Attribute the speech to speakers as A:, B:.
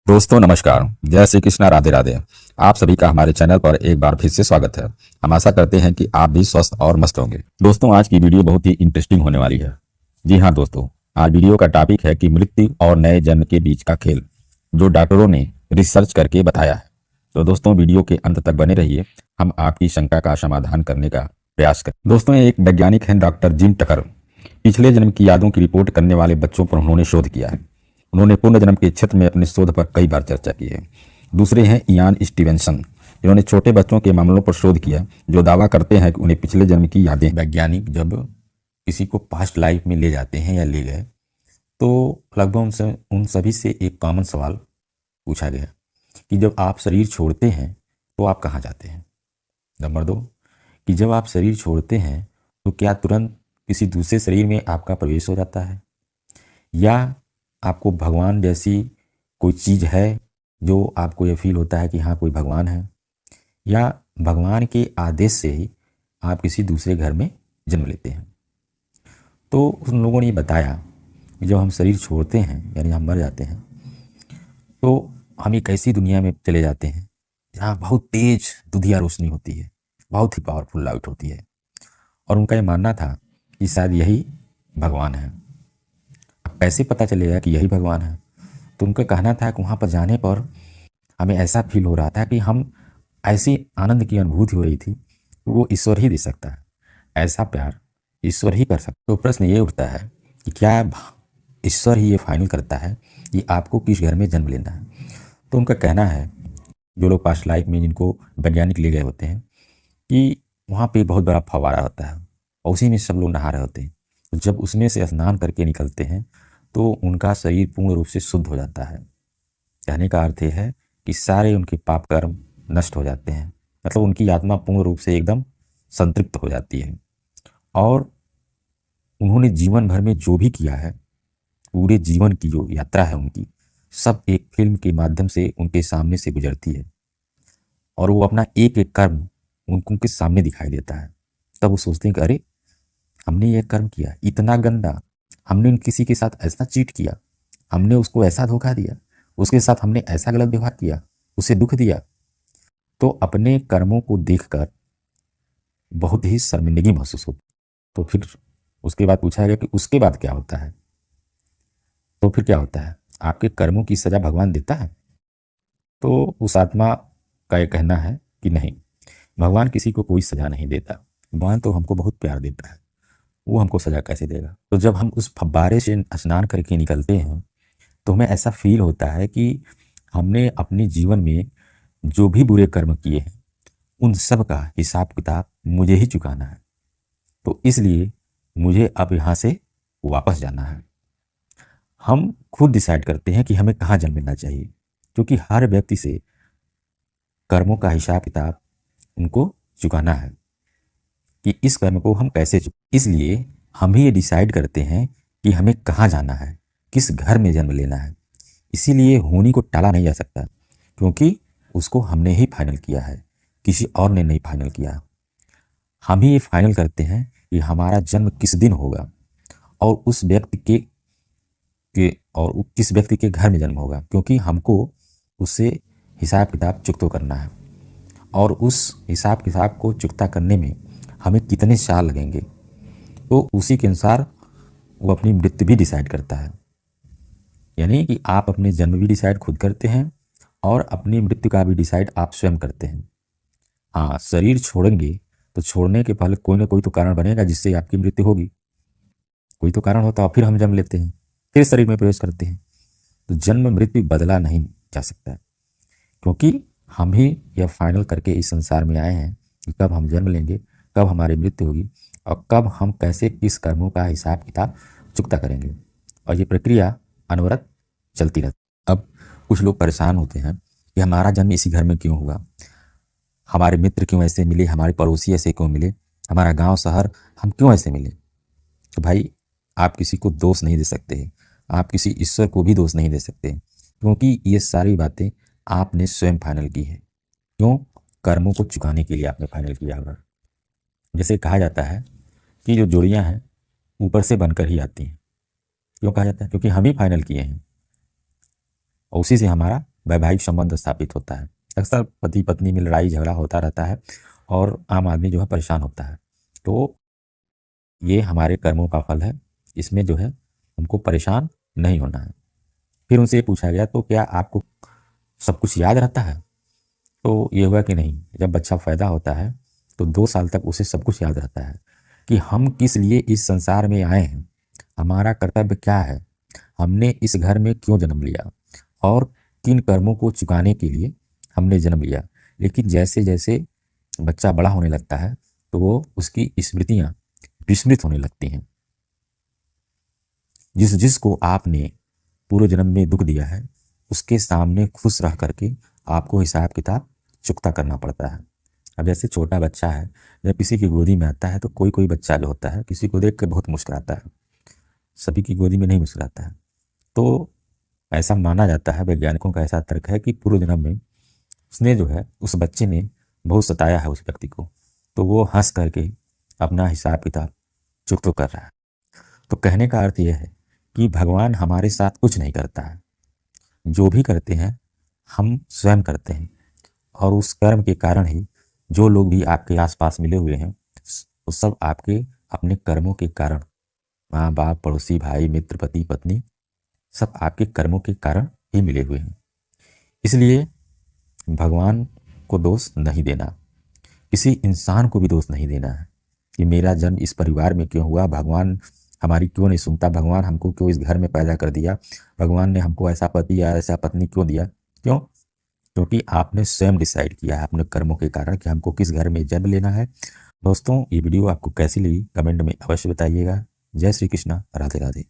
A: दोस्तों नमस्कार। जय श्री कृष्णा, राधे राधे। आप सभी का हमारे चैनल पर एक बार फिर से स्वागत है। हम आशा करते हैं कि आप भी स्वस्थ और मस्त होंगे। दोस्तों आज की वीडियो बहुत ही इंटरेस्टिंग होने वाली है। जी हाँ दोस्तों, आज वीडियो का टॉपिक है कि मृत्यु और नए जन्म के बीच का खेल, जो डॉक्टरों ने रिसर्च करके बताया है। तो दोस्तों वीडियो के अंत तक बने रहिए, हम आपकी शंका का समाधान करने का प्रयास करें। दोस्तों एक वैज्ञानिक हैं डॉक्टर जिम टकर। पिछले जन्म की यादों की रिपोर्ट करने वाले बच्चों पर उन्होंने शोध किया है। उन्होंने पुनर्जन्म के क्षेत्र में अपने शोध पर कई बार चर्चा की है। दूसरे हैं इयान स्टीवेंसन, जिन्होंने छोटे बच्चों के मामलों पर शोध किया, जो दावा करते हैं कि उन्हें पिछले जन्म की यादें। वैज्ञानिक जब किसी को पास्ट लाइफ में ले जाते हैं या ले गए, तो लगभग उन सभी से एक कॉमन सवाल पूछा गया कि जब आप शरीर छोड़ते हैं तो आप कहाँ जाते हैं। नंबर 2 कि जब आप शरीर छोड़ते हैं तो क्या तुरंत किसी दूसरे शरीर में आपका प्रवेश हो जाता है, या आपको भगवान जैसी कोई चीज़ है जो आपको ये फील होता है कि हाँ कोई भगवान है, या भगवान के आदेश से ही आप किसी दूसरे घर में जन्म लेते हैं। तो उन लोगों ने बताया कि जब हम शरीर छोड़ते हैं यानी हम मर जाते हैं, तो हम एक ऐसी दुनिया में चले जाते हैं जहाँ बहुत तेज दुधिया रोशनी होती है, बहुत ही पावरफुल लाइट होती है, और उनका ये मानना था कि शायद यही भगवान है। अब कैसे पता चलेगा कि यही भगवान है? तो उनका कहना था कि वहाँ पर जाने पर हमें ऐसा फील हो रहा था कि हम ऐसी आनंद की अनुभूति हो रही थी, वो ईश्वर ही दे सकता है, ऐसा प्यार ईश्वर ही कर सकता। तो प्रश्न ये उठता है कि क्या ईश्वर ही ये फाइनल करता है कि आपको किस घर में जन्म लेना है? तो उनका कहना है, जो लोग पास्ट लाइफ में जिनको वैज्ञानिक ले गए होते हैं, कि वहाँ पे बहुत बड़ा फव्वारा होता है और उसी में सब लोग नहा रहे होते हैं। तो जब उसमें से स्नान करके निकलते हैं तो उनका शरीर पूर्ण रूप से शुद्ध हो जाता है। कहने का अर्थ है कि सारे उनके पाप कर्म नष्ट हो जाते हैं, मतलब उनकी आत्मा पूर्ण रूप से एकदम संतृप्त हो जाती है, और उन्होंने जीवन भर में जो भी किया है, पूरे जीवन की जो यात्रा है उनकी, सब एक फिल्म के माध्यम से उनके सामने से गुजरती है, और वो अपना एक एक कर्म उनके सामने दिखाई देता है। तब वो सोचते हैं कि अरे हमने ये कर्म किया इतना गंदा, हमने किसी के साथ ऐसा चीट किया, हमने उसको ऐसा धोखा दिया, उसके साथ हमने ऐसा गलत व्यवहार किया, उसे दुख दिया। तो अपने कर्मों को देखकर बहुत ही शर्मिंदगी महसूस होती। तो फिर उसके बाद पूछा गया कि उसके बाद क्या होता है? तो फिर क्या होता है? आपके कर्मों की सजा भगवान देता है? तो उस आत्मा का ये कहना है कि नहीं, भगवान किसी को कोई सजा नहीं देता। भगवान तो हमको बहुत प्यार देता है, वो हमको सजा कैसे देगा? तो जब हम उस फव्वारे से स्नान करके निकलते हैं तो हमें ऐसा फील होता है कि हमने अपने जीवन में जो भी बुरे कर्म किए हैं उन सब का हिसाब किताब मुझे ही चुकाना है। तो इसलिए मुझे अब यहाँ से वापस जाना है। हम खुद डिसाइड करते हैं कि हमें कहाँ जन्म लेना चाहिए, क्योंकि हर व्यक्ति से कर्मों का हिसाब किताब उनको चुकाना है कि इस कर्म को हम कैसे इसलिए हम ही ये डिसाइड करते हैं कि हमें कहाँ जाना है, किस घर में जन्म लेना है। इसीलिए होनी को टाला नहीं जा सकता, क्योंकि उसको हमने ही फाइनल किया है, किसी और ने नहीं फाइनल किया। हम ही ये फाइनल करते हैं कि हमारा जन्म किस दिन होगा, और उस व्यक्ति किस व्यक्ति के घर में जन्म होगा, क्योंकि हमको उससे हिसाब किताब चुकता करना है, और उस हिसाब किताब को चुकता करने में हमें कितने साल लगेंगे, तो उसी के अनुसार वो अपनी मृत्यु भी डिसाइड करता है। यानी कि आप अपने जन्म भी डिसाइड खुद करते हैं और अपनी मृत्यु का भी डिसाइड आप स्वयं करते हैं। हाँ, शरीर छोड़ेंगे तो छोड़ने के पहले कोई ना कोई तो कारण बनेगा जिससे आपकी मृत्यु होगी। कोई तो कारण होता है, फिर हम जन्म लेते हैं, फिर शरीर में प्रवेश करते हैं। तो जन्म मृत्यु बदला नहीं जा सकता है, क्योंकि हम ही यह फाइनल करके इस संसार में आए हैं कि कब हम जन्म लेंगे, कब हमारी मृत्यु होगी, और कब हम कैसे किस कर्मों का हिसाब किताब चुकता करेंगे। और ये प्रक्रिया अनवरत चलती रहती। अब कुछ लोग परेशान होते हैं कि हमारा जन्म इसी घर में क्यों हुआ, हमारे मित्र क्यों ऐसे मिले, हमारे पड़ोसी ऐसे क्यों मिले, हमारा गांव शहर हम क्यों ऐसे मिले। तो भाई आप किसी को दोष नहीं दे सकते, आप किसी ईश्वर को भी दोष नहीं दे सकते, क्योंकि ये सारी बातें आपने स्वयं फाइनल की है। क्यों? कर्मों को चुकाने के लिए आपने फाइनल किया होगा। जैसे कहा जाता है कि जो जोड़ियां हैं ऊपर से बनकर ही आती हैं। क्यों कहा जाता है? क्योंकि हम ही फाइनल किए हैं और उसी से हमारा वैवाहिक संबंध स्थापित होता है। अक्सर पति पत्नी में लड़ाई झगड़ा होता रहता है और आम आदमी जो है परेशान होता है। तो ये हमारे कर्मों का फल है, इसमें जो है हमको परेशान नहीं होना है। फिर उनसे ये पूछा गया, तो क्या आपको सब कुछ याद रहता है? तो ये हुआ कि नहीं। जब बच्चा पैदा होता है तो 2 साल तक उसे सब कुछ याद रहता है कि हम किस लिए इस संसार में आए हैं, हमारा कर्तव्य क्या है, हमने इस घर में क्यों जन्म लिया और किन कर्मों को चुकाने के लिए हमने जन्म लिया। लेकिन जैसे जैसे बच्चा बड़ा होने लगता है तो वो उसकी स्मृतियाँ विस्मृत होने लगती हैं। जिसको आपने पूर्व जन्म में दुख दिया है उसके सामने खुश रह करके आपको हिसाब किताब चुकता करना पड़ता है। अब जैसे छोटा बच्चा है, जब किसी की गोदी में आता है तो कोई कोई बच्चा जो होता है किसी को देख कर बहुत मुस्कुराता है, सभी की गोदी में नहीं मुस्कुराता है। तो ऐसा माना जाता है, वैज्ञानिकों का ऐसा तर्क है कि पूर्व जन्म में उसने जो है उस बच्चे ने बहुत सताया है उस व्यक्ति को, तो वो हंस करके अपना हिसाब किताब चुकता कर रहा है। तो कहने का अर्थ यह है कि भगवान हमारे साथ कुछ नहीं करता है, जो भी करते हैं हम स्वयं करते हैं। और उस कर्म के कारण ही जो लोग भी आपके आसपास मिले हुए हैं वो सब आपके अपने कर्मों के कारण, माँ बाप पड़ोसी भाई मित्र पति पत्नी, सब आपके कर्मों के कारण ही मिले हुए हैं। इसलिए भगवान को दोष नहीं देना, किसी इंसान को भी दोष नहीं देना है कि मेरा जन्म इस परिवार में क्यों हुआ, भगवान हमारी क्यों नहीं सुनता, भगवान हमको क्यों इस घर में पैदा कर दिया, भगवान ने हमको ऐसा पति या ऐसा पत्नी क्यों दिया। क्यों? क्योंकि आपने स्वयं डिसाइड किया है अपने कर्मों के कारण कि हमको किस घर में जन्म लेना है। दोस्तों, ये वीडियो आपको कैसी लगी कमेंट में अवश्य बताइएगा। जय श्री कृष्णा, राधे राधे।